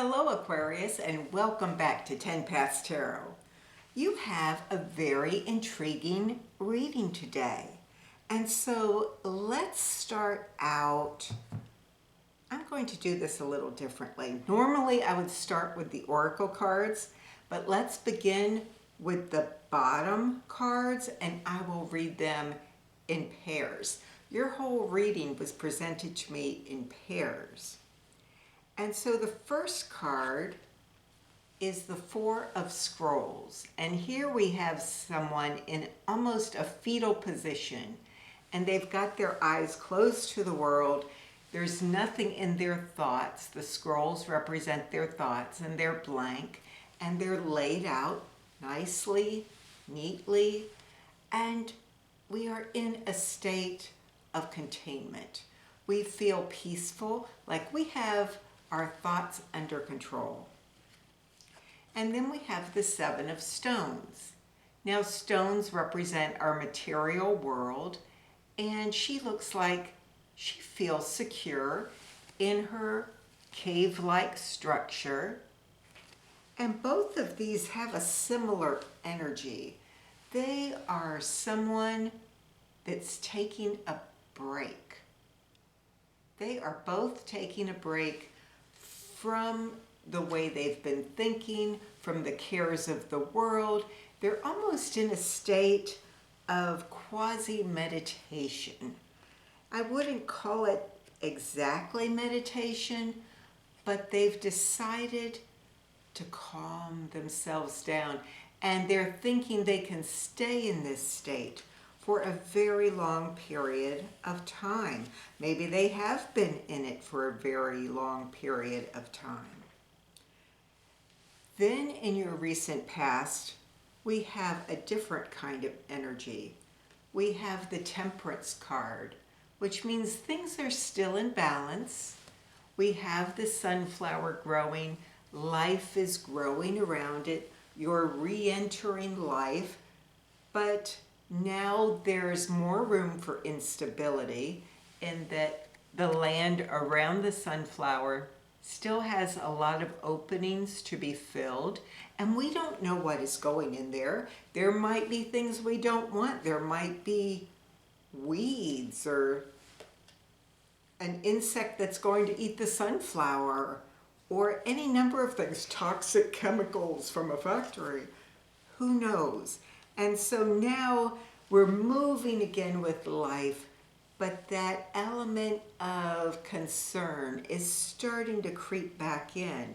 Hello Aquarius, and welcome back to TenPaths Tarot. You have a very intriguing reading today. And so let's start out. I'm going to do this a little differently. Normally I would start with the oracle cards, but let's begin with the bottom cards and I will read them in pairs. Your whole reading was presented to me in pairs. And so the first card is the Four of Scrolls. And here we have someone in almost a fetal position. And they've got their eyes closed to the world. There's nothing in their thoughts. The scrolls represent their thoughts and they're blank. And they're laid out nicely, neatly. And we are in a state of containment. We feel peaceful, like we have our thoughts under control. And then we have the Seven of Stones. Now stones represent our material world, and she looks like she feels secure in her cave-like structure. And both of these have a similar energy. They are someone that's taking a break. They are both taking a break from the way they've been thinking, from the cares of the world. They're almost in a state of quasi-meditation. I wouldn't call it exactly meditation, but they've decided to calm themselves down. And they're thinking they can stay in this state for a very long period of time. Maybe they have been in it for a very long period of time. Then in your recent past, we have a different kind of energy. We have the Temperance card, which means things are still in balance. We have the sunflower growing. Life is growing around it. You're re-entering life, but now there's more room for instability in that the land around the sunflower still has a lot of openings to be filled, and we don't know what is going in there. There might be things we don't want. There might be weeds or an insect that's going to eat the sunflower or any number of things, toxic chemicals from a factory. Who knows? And so now we're moving again with life, but that element of concern is starting to creep back in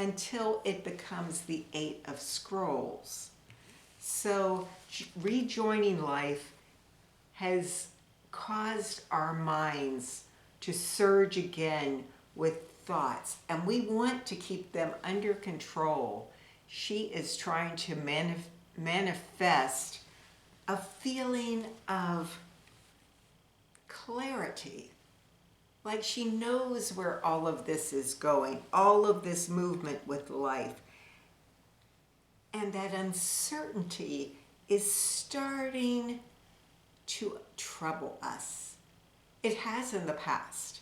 until it becomes the Eight of Scrolls. So rejoining life has caused our minds to surge again with thoughts, and we want to keep them under control. She is trying to manifest a feeling of clarity, like she knows where all of this is going, all of this movement with life, and that uncertainty is starting to trouble us. It has in the past.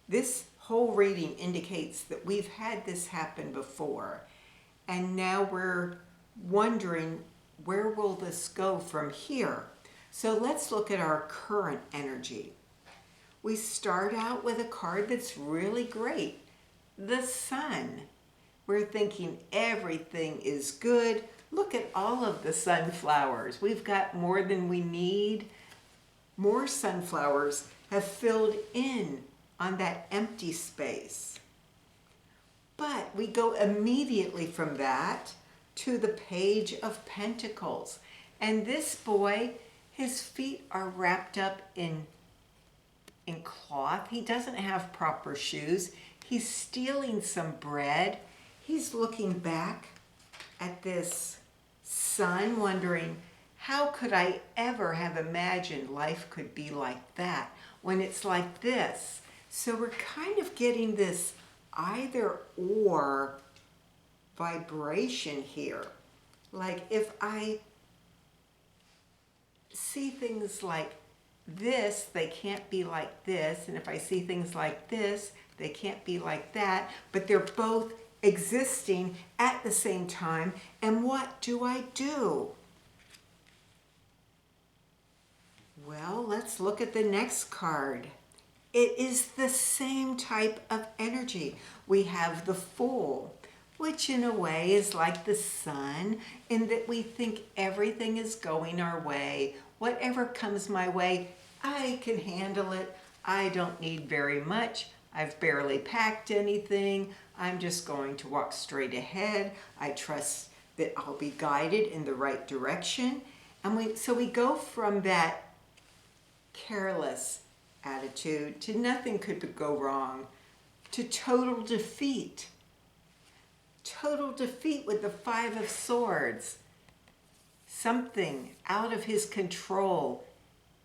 This whole reading indicates that we've had this happen before, and now we're wondering, where will this go from here? So let's look at our current energy. We start out with a card that's really great, the Sun. We're thinking everything is good. Look at all of the sunflowers. We've got more than we need. More sunflowers have filled in on that empty space. But we go immediately from that to the Page of Pentacles. And this boy, his feet are wrapped up in cloth. He doesn't have proper shoes. He's stealing some bread. He's looking back at this sun, wondering, how could I ever have imagined life could be like that when it's like this? So we're kind of getting this either or vibration here. Like if I see things like this, they can't be like this. And if I see things like this, they can't be like that. But they're both existing at the same time. And what do I do? Well, let's look at the next card. It is the same type of energy. We have the Fool, which in a way is like the sun, in that we think everything is going our way. Whatever comes my way, I can handle it. I don't need very much. I've barely packed anything. I'm just going to walk straight ahead. I trust that I'll be guided in the right direction. And so we go from that careless attitude to nothing could go wrong, to total defeat. Total defeat with the Five of Swords. Something out of his control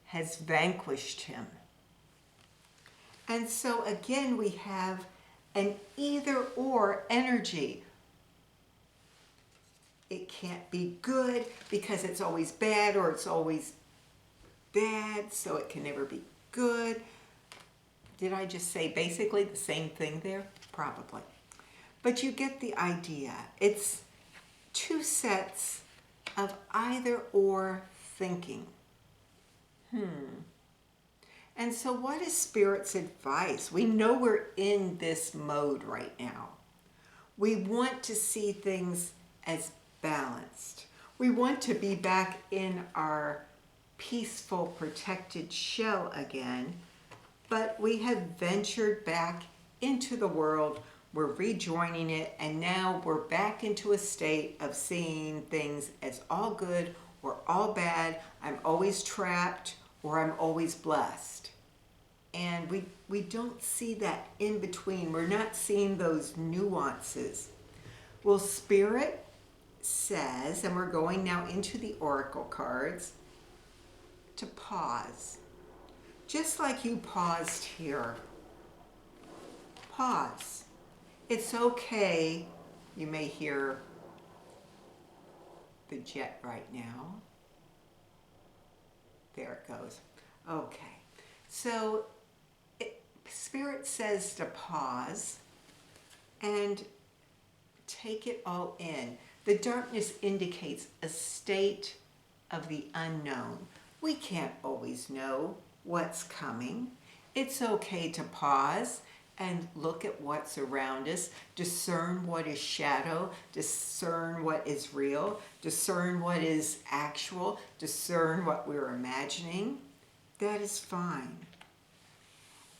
has vanquished him. And so again, we have an either or energy. It can't be good because it's always bad, or it's always bad, so it can never be good. Did I just say basically the same thing there? Probably. But you get the idea. It's two sets of either or thinking. And so what is Spirit's advice? We know we're in this mode right now. We want to see things as balanced. We want to be back in our peaceful, protected shell again, but we have ventured back into the world. We're rejoining it, and now we're back into a state of seeing things as all good or all bad. I'm always trapped, or I'm always blessed. And we don't see that in between. We're not seeing those nuances. Well, Spirit says, and we're going now into the oracle cards, to pause. Just like you paused here. Pause. It's okay. You may hear the jet right now. There it goes. Okay. So Spirit says to pause and take it all in. The darkness indicates a state of the unknown. We can't always know what's coming. It's okay to pause and look at what's around us, discern what is shadow, discern what is real, discern what is actual, discern what we're imagining. That is fine.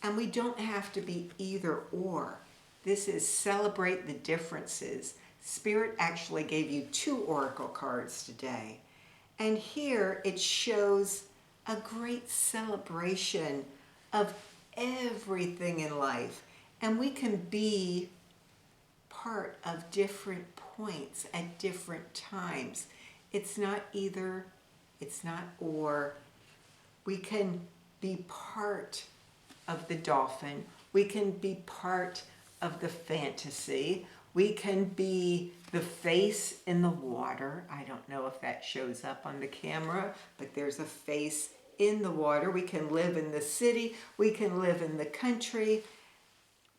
And we don't have to be either or. This is celebrate the differences. Spirit actually gave you 2 oracle cards today. And here it shows a great celebration of everything in life. And we can be part of different points at different times. It's not either, it's not or. We can be part of the dolphin. We can be part of the fantasy. We can be the face in the water. I don't know if that shows up on the camera, but there's a face in the water. We can live in the city. We can live in the country.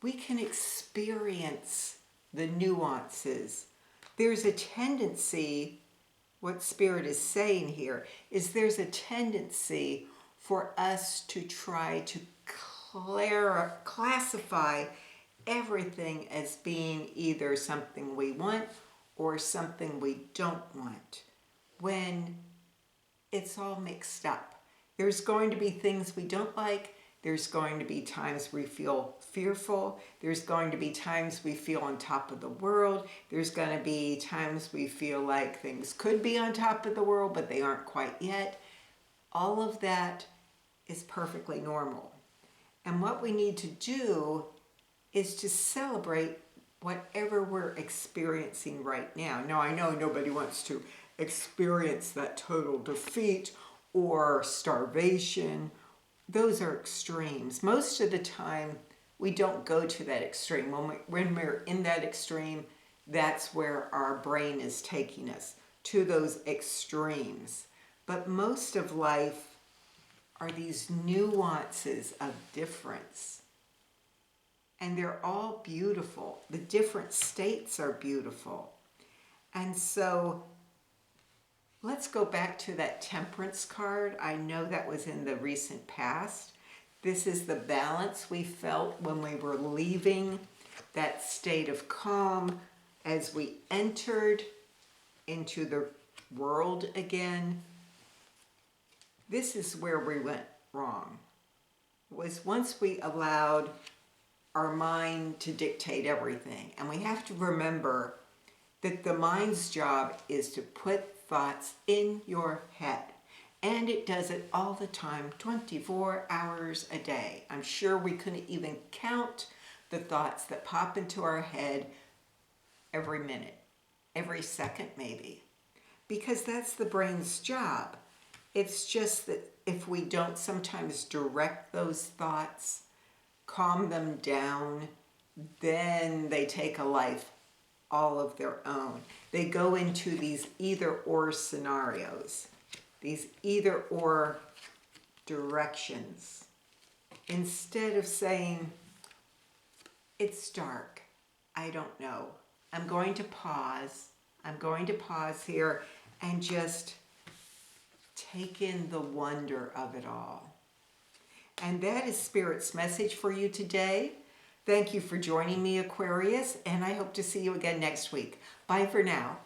We can experience the nuances. There's a tendency, what Spirit is saying here, is there's a tendency for us to try to classify everything as being either something we want or something we don't want, when it's all mixed up. There's going to be things we don't like. There's going to be times we feel fearful. There's going to be times we feel on top of the world. There's going to be times we feel like things could be on top of the world, but they aren't quite yet. All of that is perfectly normal. And what we need to do is to celebrate whatever we're experiencing right now. Now, I know nobody wants to experience that total defeat or starvation. Those are extremes. Most of the time, we don't go to that extreme. When we're in that extreme, that's where our brain is taking us, to those extremes. But most of life are these nuances of difference. and they're all beautiful. The different states are beautiful. And so let's go back to that Temperance card. I know that was in the recent past. This is the balance we felt when we were leaving that state of calm as we entered into the world again. This is where we went wrong. It was once we allowed our mind to dictate everything. And we have to remember that the mind's job is to put thoughts in your head. And it does it all the time, 24 hours a day. I'm sure we couldn't even count the thoughts that pop into our head every minute, every second maybe. Because that's the brain's job. It's just that if we don't sometimes direct those thoughts, calm them down, then they take a life all of their own. They go into these either-or scenarios, these either-or directions. Instead of saying, it's dark, I don't know. I'm going to pause here and just take in the wonder of it all. And that is Spirit's message for you today. Thank you for joining me, Aquarius, and I hope to see you again next week. Bye for now.